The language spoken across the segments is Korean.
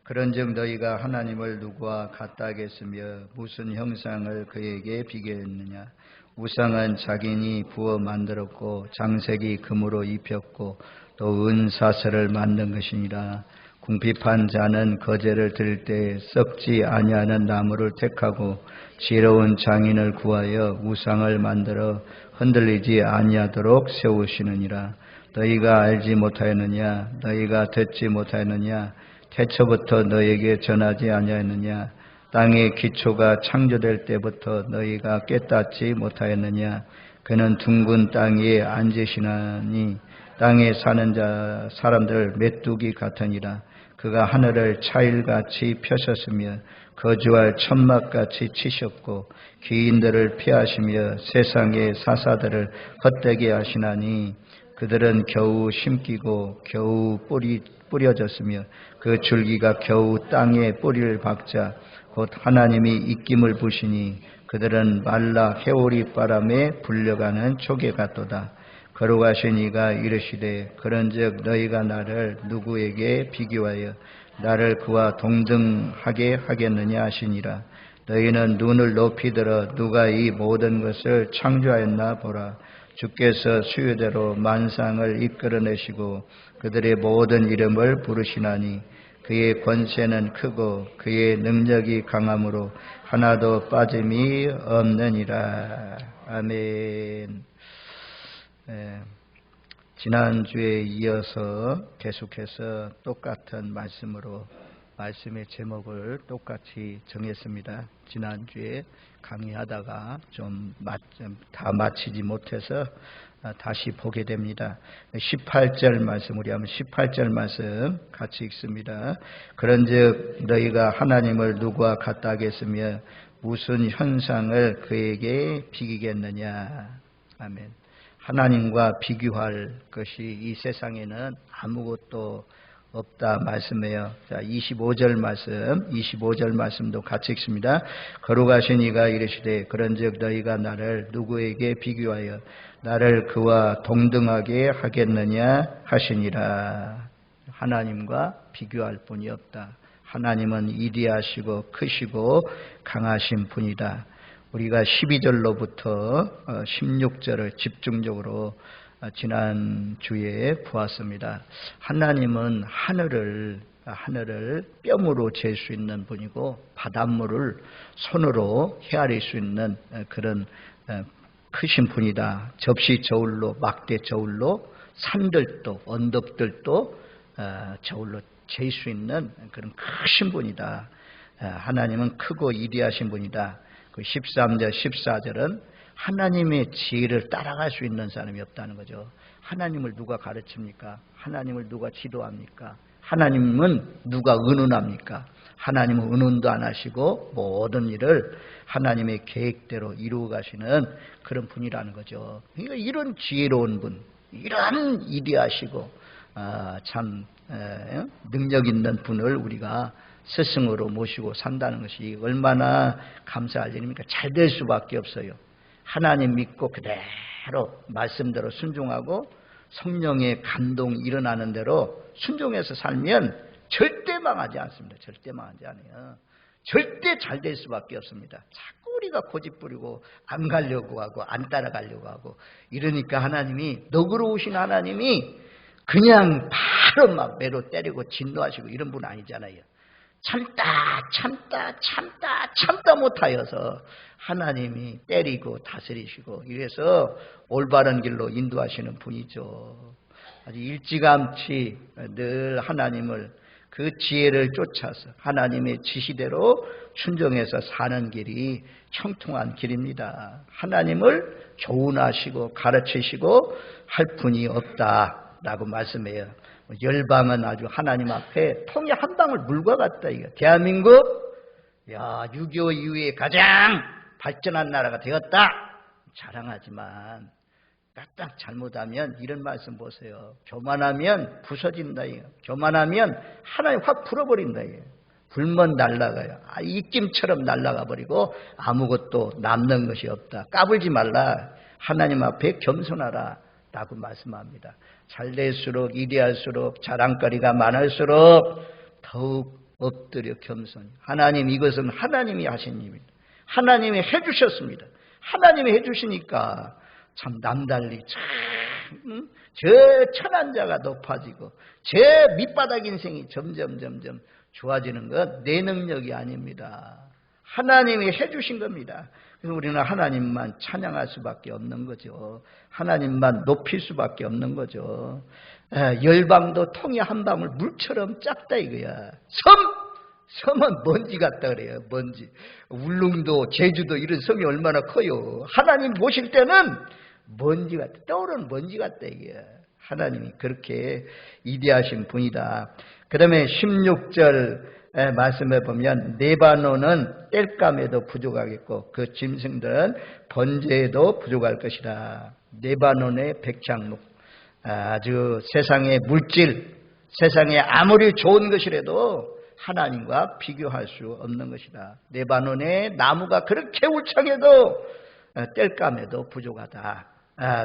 그런즉 너희가 하나님을 누구와 같다 하겠으며 무슨 형상을 그에게 비교했느냐. 우상은 자기니 부어 만들었고 장색이 금으로 입혔고 또 은사슬을 만든 것이니라. 궁핍한 자는 거제를 들 때 썩지 아니하는 나무를 택하고 지혜로운 장인을 구하여 우상을 만들어 흔들리지 아니하도록 세우시느니라. 너희가 알지 못하였느냐. 너희가 듣지 못하였느냐. 태초부터 너희에게 전하지 아니하였느냐. 땅의 기초가 창조될 때부터 너희가 깨닫지 못하였느냐. 그는 둥근 땅 위에 앉으시나니 땅에 사는 사람들 메뚜기 같으니라. 그가 하늘을 차일같이 펴셨으며 거주할 천막같이 치셨고 귀인들을 피하시며 세상의 사사들을 헛되게 하시나니 그들은 겨우 심기고 겨우 뿌려졌으며 그 줄기가 겨우 땅에 뿌리를 박자 곧 하나님이 입김을 부시니 그들은 말라 해오리 바람에 불려가는 조개 같도다. 거룩하신 이가 이르시되 그런즉 너희가 나를 누구에게 비교하여 나를 그와 동등하게 하겠느냐 하시니라. 너희는 눈을 높이 들어 누가 이 모든 것을 창조하였나 보라. 주께서 수요대로 만상을 이끌어내시고 그들의 모든 이름을 부르시나니 그의 권세는 크고 그의 능력이 강함으로 하나도 빠짐이 없느니라. 아멘. 지난주에 이어서 계속해서 똑같은 말씀으로 말씀의 제목을 똑같이 정했습니다. 지난주에 강의하다가 다 마치지 못해서 다시 보게 됩니다. 18절 말씀, 우리 한번 18절 말씀 같이 읽습니다. 그런즉 너희가 하나님을 누구와 같다 하겠으며 무슨 현상을 그에게 비기겠느냐. 아멘. 하나님과 비교할 것이 이 세상에는 아무것도 없다 말씀해요. 자, 25절 말씀도 같이 읽습니다. 거룩하신 이가 이르시되 그런즉 너희가 나를 누구에게 비교하여 나를 그와 동등하게 하겠느냐 하시니라. 하나님과 비교할 분이 없다. 하나님은 이리하시고 크시고 강하신 분이다. 우리가 12절로부터 16절을 집중적으로 지난주에 보았습니다. 하나님은 하늘을 뼘으로 잴 수 있는 분이고 바닷물을 손으로 헤아릴 수 있는 그런 크신 분이다. 접시 저울로, 막대 저울로 산들도 언덕들도 저울로 잴 수 있는 그런 크신 분이다. 하나님은 크고 이리하신 분이다. 그 13절, 14절은 하나님의 지혜를 따라갈 수 있는 사람이 없다는 거죠. 하나님을 누가 가르칩니까? 하나님을 누가 지도합니까? 하나님은 누가 의논합니까? 하나님은 의논도 안 하시고 모든 일을 하나님의 계획대로 이루어 가시는 그런 분이라는 거죠. 그러니까 이런 지혜로운 분, 이런 이리하시고 참 능력 있는 분을 우리가 스승으로 모시고 산다는 것이 얼마나 감사할 일입니까? 잘 될 수밖에 없어요. 하나님 믿고 그대로 말씀대로 순종하고 성령의 감동 일어나는 대로 순종해서 살면 절대 망하지 않습니다. 절대 망하지 않아요. 절대 잘 될 수밖에 없습니다. 자꾸 우리가 고집 부리고 안 가려고 하고 안 따라가려고 하고 이러니까 하나님이 너그러우신 하나님이 그냥 바로 막 매로 때리고 진노하시고 이런 분 아니잖아요. 참다 못하여서 하나님이 때리고 다스리시고 이래서 올바른 길로 인도하시는 분이죠. 아주 일찌감치 늘 하나님을 그 지혜를 쫓아서 하나님의 지시대로 순종해서 사는 길이 형통한 길입니다. 하나님을 조언하시고 가르치시고 할 분이 없다라고 말씀해요. 열방은 아주 하나님 앞에 통에 한 방울 물과 같다. 이거 대한민국 6.25 이후에 가장 발전한 나라가 되었다 자랑하지만 딱 잘못하면 이런 말씀 보세요. 교만하면 부서진다. 이거. 교만하면 하나님 확 풀어버린다. 이거. 불면 날아가요. 입김처럼 날아가 버리고 아무것도 남는 것이 없다. 까불지 말라. 하나님 앞에 겸손하라 라고 말씀합니다. 잘 될수록 이리할수록 자랑거리가 많을수록 더욱 엎드려 겸손히. 하나님, 이것은 하나님이 하신 일입니다. 하나님이 해주셨습니다. 하나님이 해주시니까 참 남달리 참 저 천한 자가 높아지고 제 밑바닥 인생이 점점 좋아지는 건 내 능력이 아닙니다. 하나님이 해주신 겁니다. 그래서 우리는 하나님만 찬양할 수밖에 없는 거죠. 하나님만 높일 수밖에 없는 거죠. 열방도 통이 한 방울 물처럼 작다 이거야. 섬은 먼지 같다 그래요. 먼지. 울릉도, 제주도 이런 섬이 얼마나 커요. 하나님 모실 때는 먼지 같다. 떠오르는 먼지 같다 이게. 하나님이 그렇게 위대하신 분이다. 그 다음에 16절 말씀에 보면 레바논은 땔감에도 부족하겠고 그 짐승들은 번제에도 부족할 것이다. 레바논의 백향목, 아주 세상의 물질, 세상에 아무리 좋은 것이라도 하나님과 비교할 수 없는 것이다. 레바논의 나무가 그렇게 울창해도 땔감에도 부족하다.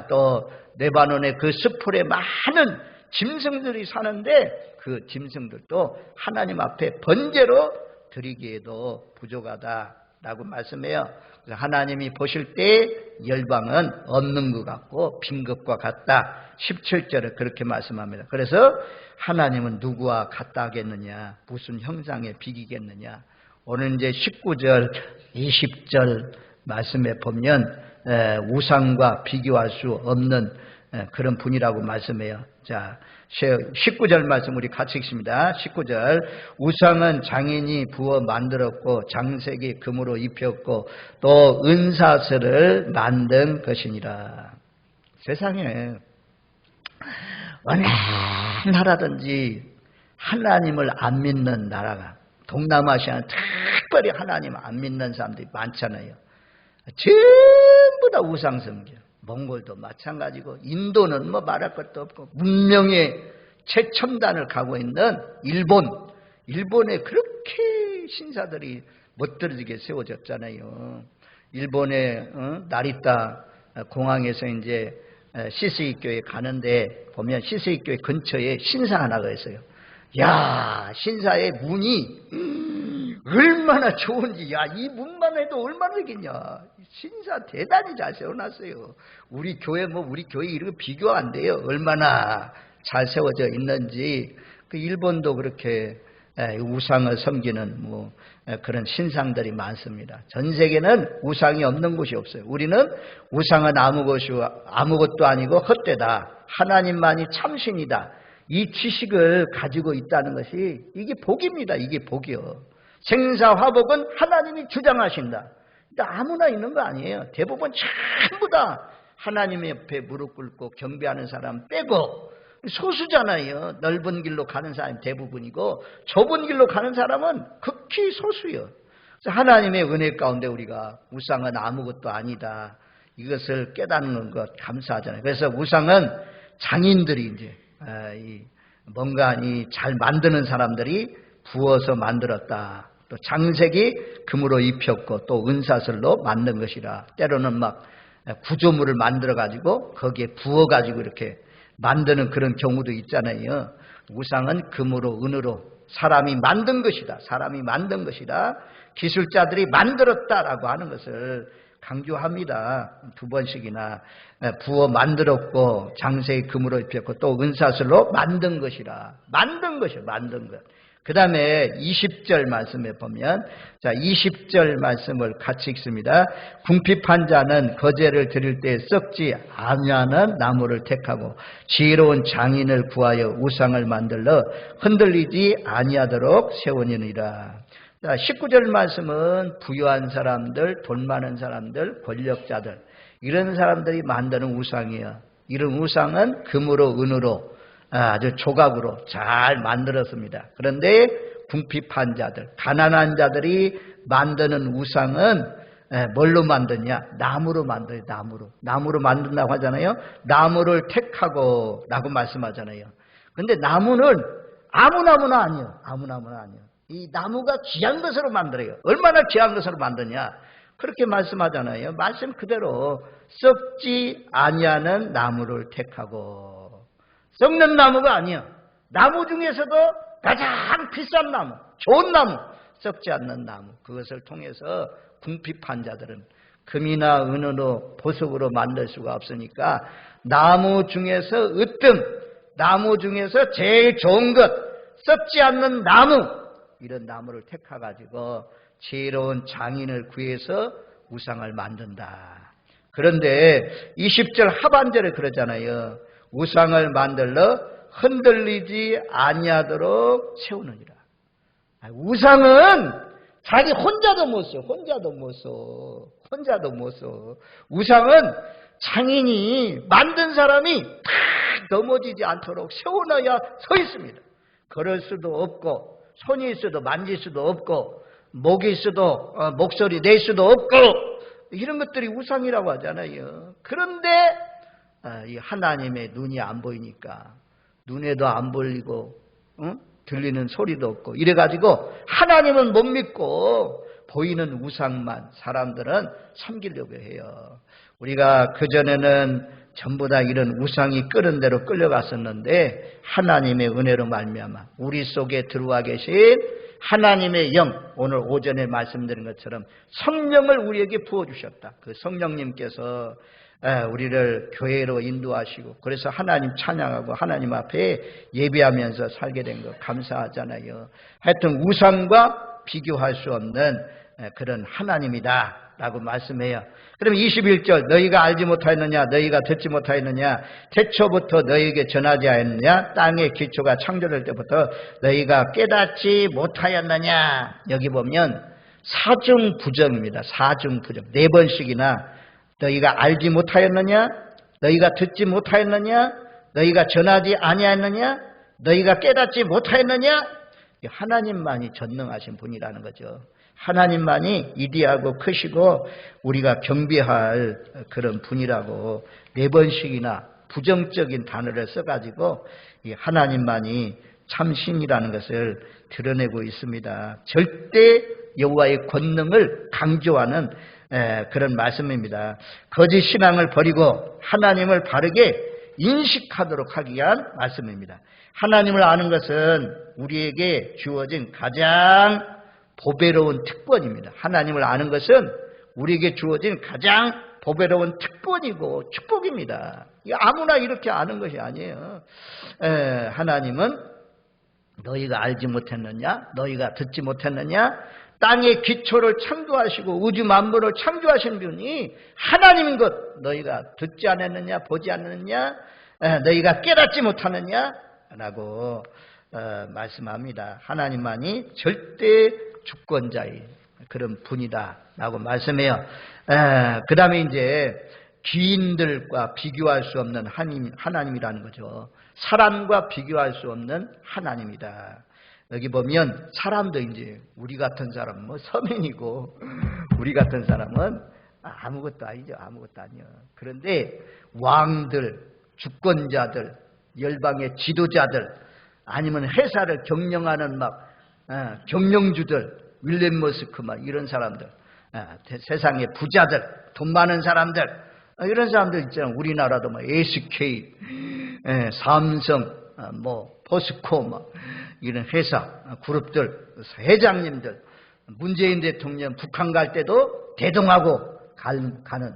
또 레바논의 그 숲풀에 많은 짐승들이 사는데 그 짐승들도 하나님 앞에 번제로 드리기에도 부족하다라고 말씀해요. 하나님이 보실 때 열방은 없는 것 같고 빈 것과 같다. 17절에 그렇게 말씀합니다. 그래서 하나님은 누구와 같다 하겠느냐? 무슨 형상에 비기겠느냐? 오늘 이제 19절, 20절 말씀에 보면 우상과 비교할 수 없는 그런 분이라고 말씀해요. 자, 19절 말씀 우리 같이 읽습니다. 19절 우상은 장인이 부어 만들었고 장색이 금으로 입혔고 또 은사슬을 만든 것이니라. 세상에 어느 나라든지 하나님을 안 믿는 나라가 동남아시아는 특별히 하나님 안 믿는 사람들이 많잖아요. 전부 다 우상 섬겨. 몽골도 마찬가지고 인도는 뭐 말할 것도 없고 문명의 최첨단을 가고 있는 일본에 그렇게 신사들이 멋들어지게 세워졌잖아요. 일본의 나리타 공항에서 이제 시스이교에 가는데 보면 시스이교회 근처에 신사 하나가 있어요. 야, 신사의 문이 얼마나 좋은지, 야, 이 문만 해도 얼마나 되겠냐. 신사 대단히 잘 세워놨어요. 우리 교회 이런 거 비교 안 돼요. 얼마나 잘 세워져 있는지. 그 일본도 그렇게 우상을 섬기는 그런 신상들이 많습니다. 전 세계는 우상이 없는 곳이 없어요. 우리는 우상은 아무것도 아니고 헛되다. 하나님만이 참신이다. 이 지식을 가지고 있다는 것이 이게 복입니다. 이게 복이요. 생사화복은 하나님이 주장하신다. 아무나 있는 거 아니에요. 대부분 전부 다 하나님 옆에 무릎 꿇고 경배하는 사람 빼고 소수잖아요. 넓은 길로 가는 사람이 대부분이고 좁은 길로 가는 사람은 극히 소수요. 그래서 하나님의 은혜 가운데 우리가 우상은 아무것도 아니다. 이것을 깨닫는 것 감사하잖아요. 그래서 우상은 장인들이 이제 뭔가 잘 만드는 사람들이 부어서 만들었다. 또 장색이 금으로 입혔고 또 은사슬로 만든 것이라. 때로는 막 구조물을 만들어 가지고 거기에 부어 가지고 이렇게 만드는 그런 경우도 있잖아요. 우상은 금으로 은으로 사람이 만든 것이다. 사람이 만든 것이다. 기술자들이 만들었다라고 하는 것을 강조합니다. 2번씩이나 부어 만들었고 장색이 금으로 입혔고 또 은사슬로 만든 것이라. 만든 것이요. 만든 것. 그 다음에 20절 말씀에 보면, 자, 20절 말씀을 같이 읽습니다. 궁핍한 자는 거제를 드릴 때 썩지 아니하는 나무를 택하고 지혜로운 장인을 구하여 우상을 만들러 흔들리지 아니하도록 세우니라. 자, 19절 말씀은 부유한 사람들, 돈 많은 사람들, 권력자들, 이런 사람들이 만드는 우상이에요. 이런 우상은 금으로 은으로 아주 조각으로 잘 만들었습니다. 그런데 궁핍한 자들, 가난한 자들이 만드는 우상은 뭘로 만드냐? 나무로 만들어요. 나무로 만든다고 하잖아요. 나무를 택하고 라고 말씀하잖아요. 그런데 나무는 아무 나무나 아니에요. 이 나무가 귀한 것으로 만들어요. 얼마나 귀한 것으로 만드냐? 그렇게 말씀하잖아요. 말씀 그대로 썩지 아니하는 나무를 택하고. 썩는 나무가 아니야. 나무 중에서도 가장 비싼 나무, 좋은 나무, 썩지 않는 나무, 그것을 통해서 궁핍한 자들은 금이나 은으로 보석으로 만들 수가 없으니까 나무 중에서 으뜸, 나무 중에서 제일 좋은 것, 썩지 않는 나무, 이런 나무를 택해가지고 지혜로운 장인을 구해서 우상을 만든다. 그런데 20절 하반절에 그러잖아요. 우상을 만들러 흔들리지 아니하도록 세우느니라. 우상은 자기 혼자도 못 써. 우상은 장인이 만든 사람이 다 넘어지지 않도록 세워놔야 서 있습니다. 걸을 수도 없고 손이 있어도 만질 수도 없고 목이 있어도 목소리 낼 수도 없고 이런 것들이 우상이라고 하잖아요. 그런데 이 하나님의 눈이 안 보이니까 눈에도 안 보이고 들리는 소리도 없고 이래가지고 하나님은 못 믿고 보이는 우상만 사람들은 섬기려고 해요. 우리가 그전에는 전부 다 이런 우상이 끄는 대로 끌려갔었는데 하나님의 은혜로 말미암아 우리 속에 들어와 계신 하나님의 영, 오늘 오전에 말씀드린 것처럼 성령을 우리에게 부어주셨다. 그 성령님께서 우리를 교회로 인도하시고 그래서 하나님 찬양하고 하나님 앞에 예배하면서 살게 된 거 감사하잖아요. 하여튼 우상과 비교할 수 없는 그런 하나님이다 라고 말씀해요. 그러면 21절 너희가 알지 못하였느냐 너희가 듣지 못하였느냐 태초부터 너희에게 전하지 않았느냐 땅의 기초가 창조될 때부터 너희가 깨닫지 못하였느냐. 여기 보면 사중부정입니다. 사중부정 4번씩이나 너희가 알지 못하였느냐 너희가 듣지 못하였느냐 너희가 전하지 아니하였느냐 너희가 깨닫지 못하였느냐. 하나님만이 전능하신 분이라는 거죠. 하나님만이 위대하고 크시고 우리가 경배할 그런 분이라고 4번씩이나 부정적인 단어를 써가지고 이 하나님만이 참신이라는 것을 드러내고 있습니다. 절대 여호와의 권능을 강조하는 그런 말씀입니다. 거짓 신앙을 버리고 하나님을 바르게 인식하도록 하기 위한 말씀입니다. 하나님을 아는 것은 우리에게 주어진 가장 보배로운 특권입니다. 하나님을 아는 것은 우리에게 주어진 가장 보배로운 특권이고 축복입니다. 아무나 이렇게 아는 것이 아니에요. 하나님은 너희가 알지 못했느냐 너희가 듣지 못했느냐 땅의 기초를 창조하시고 우주 만물을 창조하신 분이 하나님인 것 너희가 듣지 않았느냐 보지 않았느냐 너희가 깨닫지 못하느냐 라고 말씀합니다. 하나님만이 절대 주권자의 그런 분이다 라고 말씀해요. 그 다음에 이제 귀인들과 비교할 수 없는 하나님이라는 거죠. 사람과 비교할 수 없는 하나님이다. 여기 보면 사람도 이제 우리 같은 사람은 뭐 서민이고 우리 같은 사람은 아무것도 아니죠. 아무것도 아니요. 그런데 왕들, 주권자들, 열방의 지도자들 아니면 회사를 경영하는 경영주들, 윌리엄 머스크 이런 사람들, 세상의 부자들, 돈 많은 사람들 이런 사람들 있잖아요. 우리나라도 SK, 삼성, 포스코 이런 회사 그룹들 회장님들 문재인 대통령 북한 갈 때도 대동하고 가는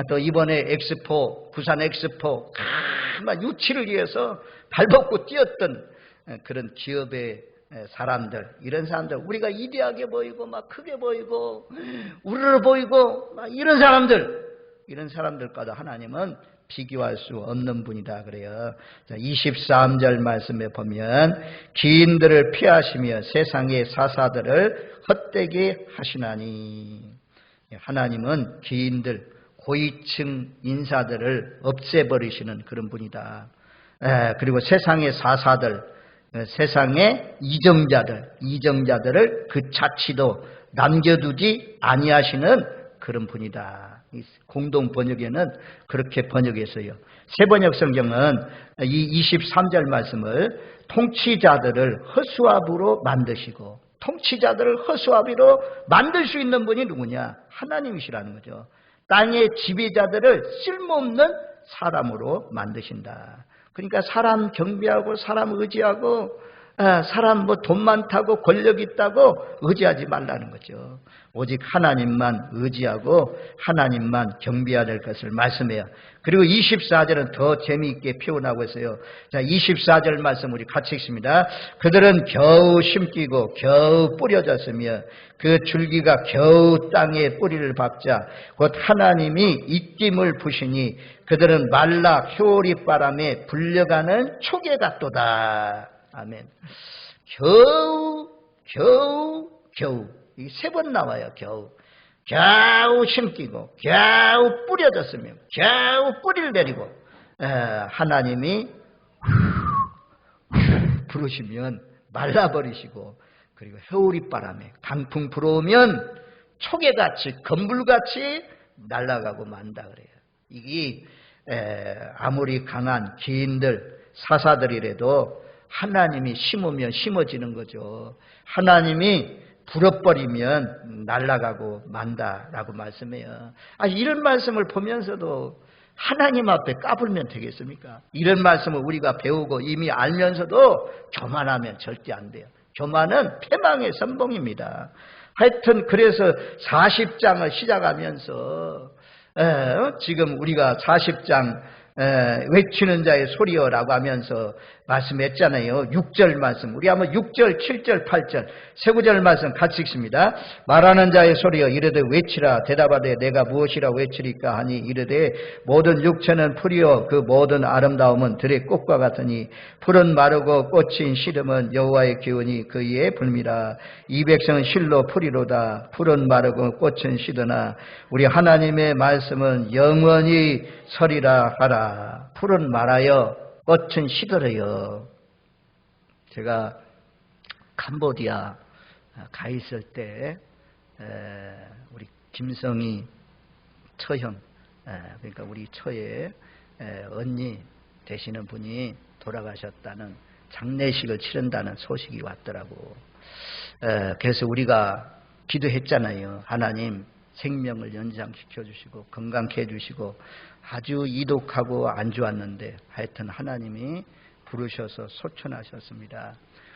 또 이번에 엑스포 부산 엑스포 유치를 위해서 발벗고 뛰었던 그런 기업의 사람들 이런 사람들 우리가 이대하게 보이고 크게 보이고 우르르 보이고 이런 사람들과도 하나님은 비교할 수 없는 분이다 그래요. 23절 말씀에 보면 기인들을 피하시며 세상의 사사들을 헛되게 하시나니 하나님은 기인들 고위층 인사들을 없애버리시는 그런 분이다. 그리고 세상의 사사들 세상의 이정자들을 그 자치도 남겨두지 아니하시는 그런 분이다. 공동 번역에는 그렇게 번역했어요. 세번역 성경은 이 23절 말씀을 통치자들을 허수아비로 만드시고 통치자들을 허수아비로 만들 수 있는 분이 누구냐? 하나님이시라는 거죠. 땅의 지배자들을 쓸모없는 사람으로 만드신다. 그러니까 사람 경배하고 사람 의지하고 사람 뭐 돈 많다고 권력 있다고 의지하지 말라는 거죠. 오직 하나님만 의지하고 하나님만 경배해야 될 것을 말씀해요. 그리고 24절은 더 재미있게 표현하고 있어요. 자, 24절 말씀 우리 같이 읽습니다. 그들은 겨우 심기고 겨우 뿌려졌으며 그 줄기가 겨우 땅에 뿌리를 박자 곧 하나님이 입김을 부시니 그들은 말라 효리 바람에 불려가는 초계 같도다. 아멘. 겨우 이 세 번 나와요. 겨우 심기고 겨우 뿌려졌으며 겨우 뿌리를 내리고 하나님이 부르시면 말라버리시고 그리고 해오리바람에 강풍 불어오면 초계같이 건불같이 날아가고 만다 그래요. 이게 아무리 강한 기인들 사사들이라도 하나님이 심으면 심어지는 거죠. 하나님이 불어버리면 날아가고 만다라고 말씀해요. 이런 말씀을 보면서도 하나님 앞에 까불면 되겠습니까? 이런 말씀을 우리가 배우고 이미 알면서도 교만하면 절대 안 돼요. 교만은 패망의 선봉입니다. 하여튼 그래서 40장을 시작하면서 지금 우리가 40장 외치는 자의 소리여라고 하면서 말씀했잖아요. 6절 말씀 우리 한번 6절 7절 8절 세 구절 말씀 같이 읽습니다. 말하는 자의 소리여 이르되 외치라 대답하되 내가 무엇이라 외치리까 하니 이르되 모든 육체는 풀이요 그 모든 아름다움은 들의 꽃과 같으니 풀은 마르고 꽃인 시름은 여호와의 기운이 그 위에 불미라. 이 백성은 실로 풀이로다. 풀은 마르고 꽃은 시드나 우리 하나님의 말씀은 영원히 서리라 하라. 풀은 말하여 꽃은 시들어요. 제가 캄보디아 가 있을 때 우리 김성희 처형 그러니까 우리 처의 언니 되시는 분이 돌아가셨다는 장례식을 치른다는 소식이 왔더라고. 그래서 우리가 기도했잖아요. 하나님 생명을 연장시켜 주시고 건강케 해주시고 아주 이독하고 안 좋았는데 하여튼 하나님이 부르셔서 소천하셨습니다.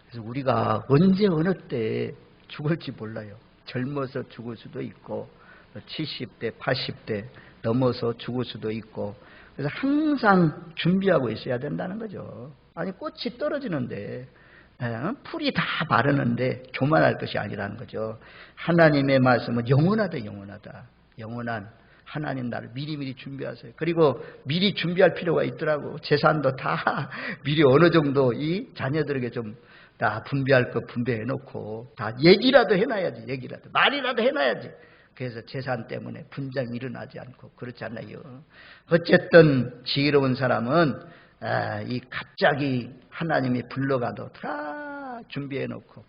그래서 우리가 언제 어느 때 죽을지 몰라요. 젊어서 죽을 수도 있고 70대 80대 넘어서 죽을 수도 있고 그래서 항상 준비하고 있어야 된다는 거죠. 아니 꽃이 떨어지는데 풀이 다 마르는데 교만할 것이 아니라는 거죠. 하나님의 말씀은 영원하다. 영원한 하나님 나를 미리미리 준비하세요. 그리고 미리 준비할 필요가 있더라고. 재산도 다 미리 어느 정도 이 자녀들에게 좀 다 분배할 거 분배해 놓고 다 얘기라도 해놔야지. 말이라도 해놔야지. 그래서 재산 때문에 분쟁이 일어나지 않고 그렇지 않나요? 어쨌든 지혜로운 사람은 이 갑자기 하나님이 불러가도 다 준비해 놓고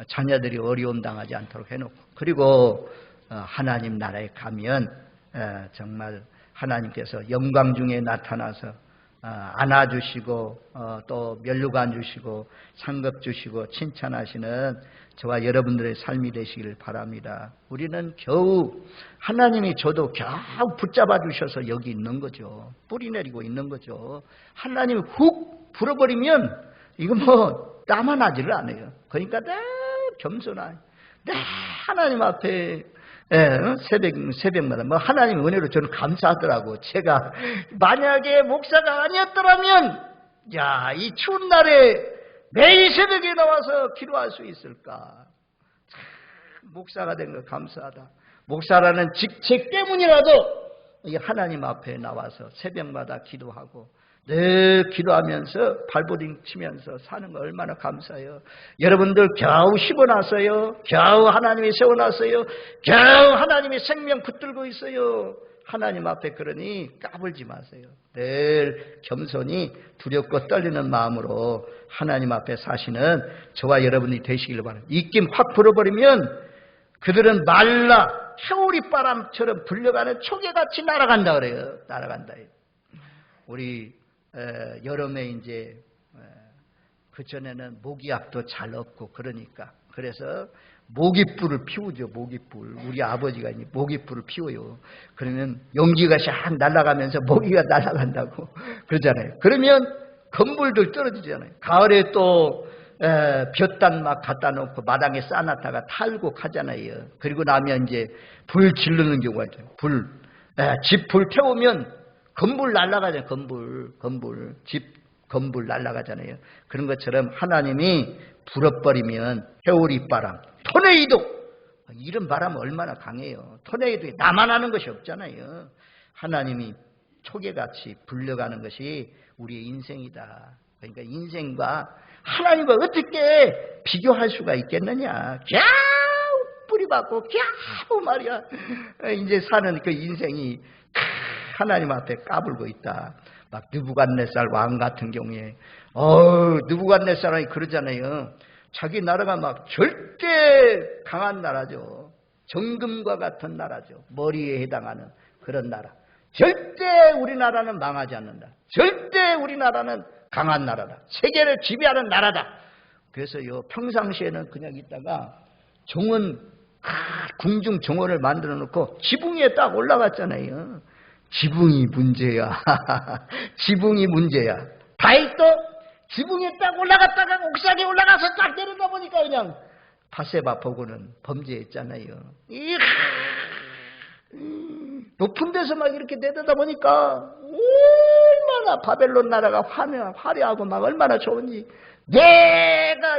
자녀들이 어려움 당하지 않도록 해놓고 그리고 하나님 나라에 가면 정말 하나님께서 영광 중에 나타나서 안아주시고 또 면류관 주시고 상급 주시고 칭찬하시는 저와 여러분들의 삶이 되시기를 바랍니다. 우리는 겨우 하나님이 저도 겨우 붙잡아 주셔서 여기 있는 거죠. 뿌리 내리고 있는 거죠. 하나님이 훅 불어버리면 이거 뭐 땀만 나지를 않아요. 그러니까 늘 겸손한 늘 하나님 앞에 새벽마다 뭐 하나님의 은혜로 저는 감사하더라고. 제가 만약에 목사가 아니었더라면 이 추운 날에 매일 새벽에 나와서 기도할 수 있을까? 참, 목사가 된 거 감사하다. 목사라는 직책 때문이라도 이 하나님 앞에 나와서 새벽마다 기도하고 늘 기도하면서 발버둥 치면서 사는 거 얼마나 감사해요. 여러분들 겨우 심어놨어요. 겨우 하나님이 세워놨어요. 겨우 하나님이 생명 붙들고 있어요. 하나님 앞에 그러니 까불지 마세요. 늘 겸손히 두렵고 떨리는 마음으로 하나님 앞에 사시는 저와 여러분이 되시길 바랍니다. 입김 확 불어버리면 그들은 말라 해오리바람처럼 불려가는 초계같이 날아간다 그래요. 날아간다. 우리 여름에 이제 그전에는 모기약도 잘 없고 그러니까 그래서 모깃불을 피우죠. 모깃불. 우리 아버지가 이제 모깃불을 피워요. 그러면 연기가 샥 날아가면서 모기가 날아간다고 그러잖아요. 그러면 건물들 떨어지잖아요. 가을에 또 볕단 막 갖다 놓고 마당에 쌓아놨다가 탈고 가잖아요. 그리고 나면 이제 불 지르는 경우가 있죠. 집 불 태우면 건불 날아가잖아요. 건불 날아가잖아요. 그런 것처럼 하나님이 불어버리면 해오리바람, 토네이도, 이런 바람은 얼마나 강해요. 토네이도에 나만 하는 것이 없잖아요. 하나님이 초계같이 불려가는 것이 우리의 인생이다. 그러니까 인생과 하나님과 어떻게 비교할 수가 있겠느냐. 겨우 뿌리 받고 겨우 말이야 이제 사는 그 인생이 하나님 앞에 까불고 있다. 막 느부갓네살 왕 같은 경우에 느부갓네살이 그러잖아요. 자기 나라가 막 절대 강한 나라죠. 정금과 같은 나라죠. 머리에 해당하는 그런 나라. 절대 우리나라는 망하지 않는다. 절대 우리나라는 강한 나라다. 세계를 지배하는 나라다. 그래서요, 평상시에는 그냥 있다가 궁중 정원을 만들어 놓고 지붕 위에 딱 올라갔잖아요. 지붕이 문제야. 지붕이 문제야. 다윗도 지붕에 딱 올라갔다가 옥상에 올라가서 딱 내려다 보니까 그냥 바세바 보고는 범죄했잖아요. 높은 데서 막 이렇게 내려다 보니까 얼마나 바벨론 나라가 화려하고 막 얼마나 좋은지, 내가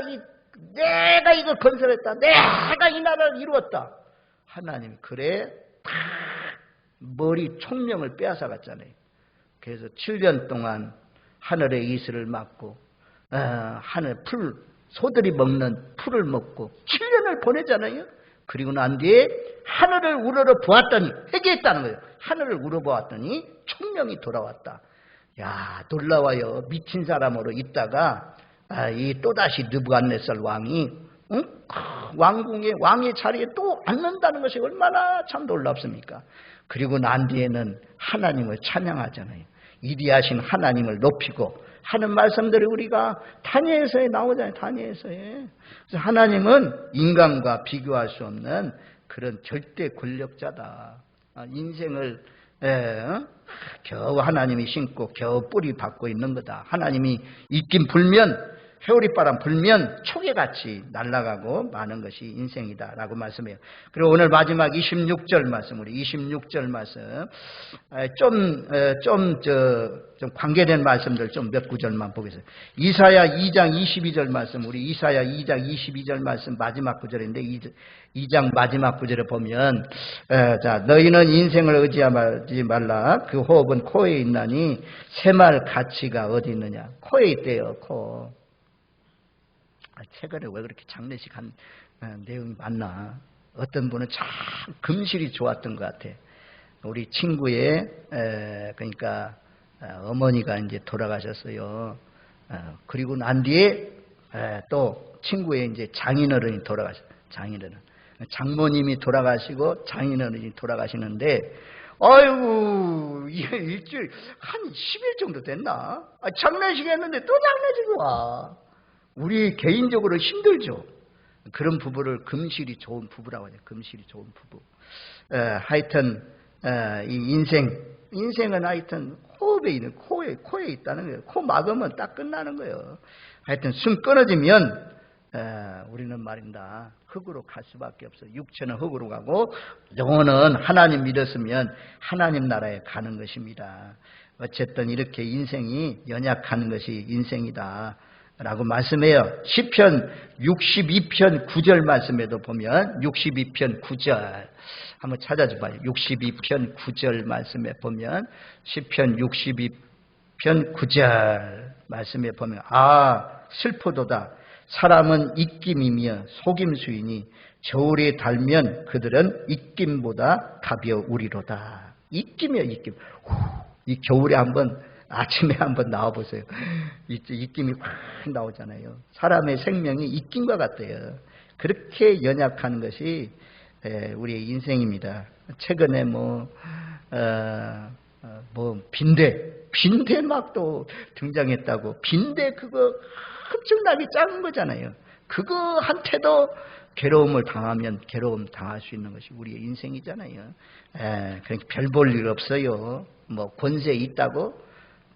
이걸 건설했다. 내가 이 나라를 이루었다. 하나님 그래 다 머리 총명을 빼앗아갔잖아요. 그래서 7년 동안 하늘의 이슬을 맞고 하늘 소들이 먹는 풀을 먹고 7년을 보내잖아요. 그리고 난 뒤에 하늘을 우러러 보았더니, 회개했다는 거예요. 하늘을 우러보았더니 총명이 돌아왔다. 야, 놀라워요. 미친 사람으로 있다가 이 또다시 느부갓네살 왕이 왕의 자리에 또 앉는다는 것이 얼마나 참 놀랍습니까? 그리고 난 뒤에는 하나님을 찬양하잖아요. 이리하신 하나님을 높이고 하는 말씀들이 우리가 다니엘서에 나오잖아요. 다니엘서에. 그래서 하나님은 인간과 비교할 수 없는 그런 절대 권력자다. 인생을 겨우 하나님이 신고 겨우 뿌리 받고 있는 거다. 하나님이 있긴 불면, 회오리바람 불면 초계같이 날아가고 마는 것이 인생이다라고 말씀해요. 그리고 오늘 마지막 26절 말씀, 우리 26절 말씀 좀 관계된 말씀들 좀 몇 구절만 보겠습니다. 이사야 2장 22절 말씀, 우리 이사야 2장 22절 말씀 마지막 구절인데 2장 마지막 구절에 보면 자, 너희는 인생을 의지하지 말라. 그 호흡은 코에 있나니 새말 가치가 어디 있느냐. 코에 있대요. 코. 최근에 왜 그렇게 장례식한 내용이 많나. 어떤 분은 참 금실이 좋았던 것 같아. 우리 친구의 그러니까 어머니가 이제 돌아가셨어요. 그리고 난 뒤에 또 친구의 이제 장인어른이 돌아가셨어요. 장인어른. 장모님이 돌아가시고 장인어른이 돌아가시는데, 아이고, 이게 일주일 한 10일 정도 됐나? 장례식 했는데 또 장례식이 와. 우리 개인적으로 힘들죠. 그런 부부를 금실이 좋은 부부라고 하죠. 금실이 좋은 부부. 하여튼 이 인생은 하여튼 호흡에 있는 코에 있다는 거예요. 코 막으면 딱 끝나는 거예요. 하여튼 숨 끊어지면 우리는 말입니다. 흙으로 갈 수밖에 없어요. 육체는 흙으로 가고 영혼은 하나님 믿었으면 하나님 나라에 가는 것입니다. 어쨌든 이렇게 인생이 연약한 것이 인생이다 라고 말씀해요. 시편 62편 9절 말씀에도 보면 62편 9절 한번 찾아줘봐요. 62편 9절 말씀에 보면 시편 62편 9절 말씀에 보면 슬프도다. 사람은 입김이며 속임수이니 저울에 달면 그들은 입김보다 가벼우리로다. 입김이요, 입김. 이 겨울에 아침에 한번 나와보세요. 입김이 확 나오잖아요. 사람의 생명이 입김과 같아요. 그렇게 연약한 것이 우리의 인생입니다. 최근에 빈대 막 또 등장했다고. 빈대 그거 엄청나게 작은 거잖아요. 그거한테도 괴로움을 당하면 괴로움 당할 수 있는 것이 우리의 인생이잖아요. 그러니까 별 볼 일 없어요. 권세 있다고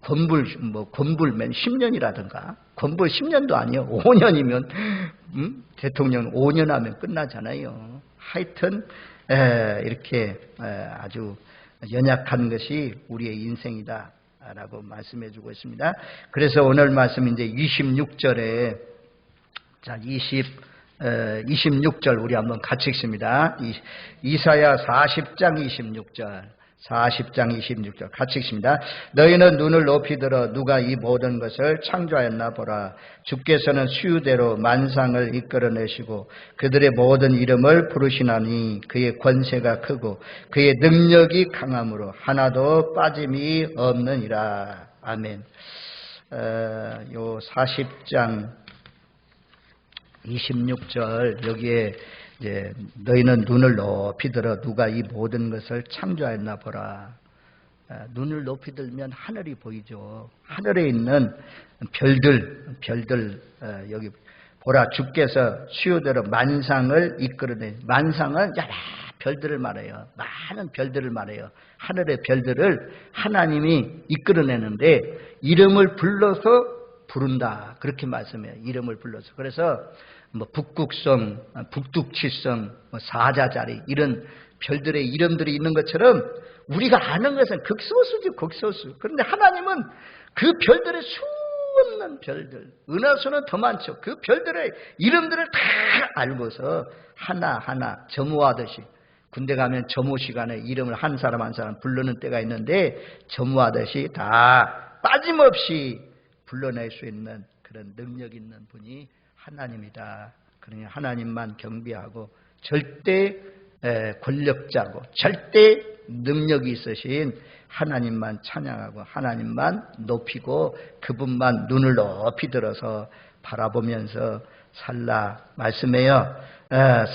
건불면 10년이라든가, 건불 10년도 아니요. 5년이면, 대통령 5년 하면 끝나잖아요. 하여튼, 이렇게 아주 연약한 것이 우리의 인생이다. 라고 말씀해 주고 있습니다. 그래서 오늘 말씀 이제 26절에, 자, 26절 우리 한번 같이 읽습니다. 이사야 40장 26절. 40장 26절 같이 읽습니다. 너희는 눈을 높이 들어 누가 이 모든 것을 창조하였나 보라. 주께서는 수유대로 만상을 이끌어내시고 그들의 모든 이름을 부르시나니 그의 권세가 크고 그의 능력이 강함으로 하나도 빠짐이 없느니라. 아멘. 요 40장 26절 여기에 이제 너희는 눈을 높이 들어 누가 이 모든 것을 창조하였나 보라. 눈을 높이 들면 하늘이 보이죠. 하늘에 있는 별들 여기 보라. 주께서 수요대로 만상을 이끌어내. 만상은 여러 별들을 말해요. 많은 별들을 말해요. 하늘의 별들을 하나님이 이끌어내는데 이름을 불러서 부른다. 그렇게 말씀해요. 이름을 불러서. 그래서 북극성, 북두칠성, 사자자리 이런 별들의 이름들이 있는 것처럼 우리가 아는 것은 극소수지 극소수. 그런데 하나님은 그 별들의 수없는 별들, 은하수는 더 많죠. 그 별들의 이름들을 다 알고서 하나하나 점호하듯이 군대 가면 점호 시간에 이름을 한 사람 한 사람 부르는 때가 있는데 점호하듯이 다 빠짐없이 불러낼 수 있는 그런 능력 있는 분이 하나님이다. 그러니 하나님만 경배하고 절대 권력자고 절대 능력이 있으신 하나님만 찬양하고 하나님만 높이고 그분만 눈을 높이 들어서 바라보면서 살라 말씀해요.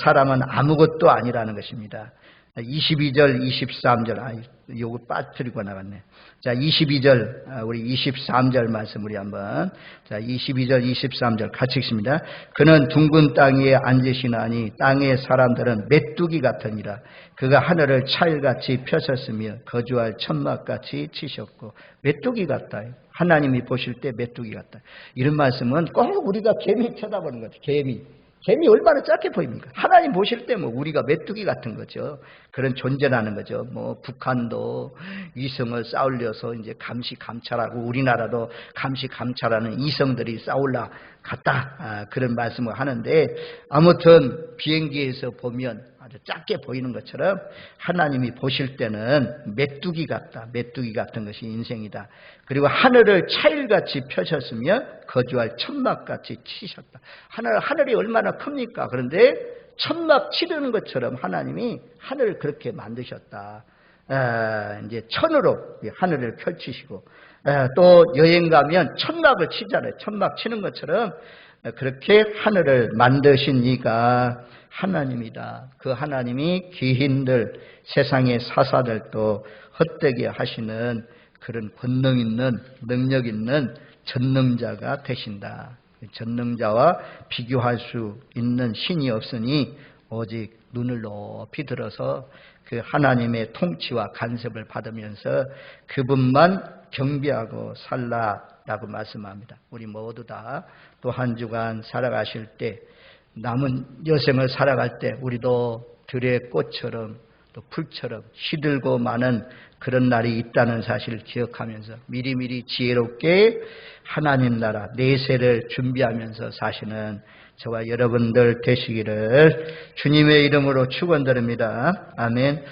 사람은 아무것도 아니라는 것입니다. 22절, 23절, 요거 빠뜨리고 나갔네. 자, 22절, 우리 23절 말씀 우리 한번. 자, 22절, 23절 같이 읽습니다. 그는 둥근 땅 위에 앉으시나니 땅의 사람들은 메뚜기 같으니라. 그가 하늘을 차일같이 펴셨으며 거주할 천막같이 치셨고. 메뚜기 같다. 하나님이 보실 때 메뚜기 같다. 이런 말씀은 꼭 우리가 개미 쳐다보는 거죠. 개미 얼마나 작게 보입니까? 하나님 보실 때 우리가 메뚜기 같은 거죠. 그런 존재라는 거죠. 북한도 위성을 쌓으려서 이제 감시 감찰하고 우리나라도 감시 감찰하는 이성들이 쌓으려 갔다. 그런 말씀을 하는데 아무튼 비행기에서 보면 아주 작게 보이는 것처럼 하나님이 보실 때는 메뚜기 같다. 메뚜기 같은 것이 인생이다. 그리고 하늘을 차일같이 펴셨으며 거주할 천막같이 치셨다. 하늘이 얼마나 큽니까? 그런데 천막 치르는 것처럼 하나님이 하늘을 그렇게 만드셨다. 이제 천으로 하늘을 펼치시고 또 여행 가면 천막을 치잖아요. 천막 치는 것처럼 그렇게 하늘을 만드신 이가 하나님이다. 그 하나님이 귀인들, 세상의 사사들도 헛되게 하시는 그런 권능 있는, 능력 있는 전능자가 되신다. 전능자와 비교할 수 있는 신이 없으니 오직 눈을 높이 들어서 그 하나님의 통치와 간섭을 받으면서 그분만 경배하고 살라라고 말씀합니다. 우리 모두 다 또 한 주간 살아가실 때 남은 여생을 살아갈 때 우리도 들의 꽃처럼 또 풀처럼 시들고 많은 그런 날이 있다는 사실을 기억하면서 미리미리 지혜롭게 하나님 나라 내세를 준비하면서 사시는 저와 여러분들 되시기를 주님의 이름으로 축원드립니다. 아멘.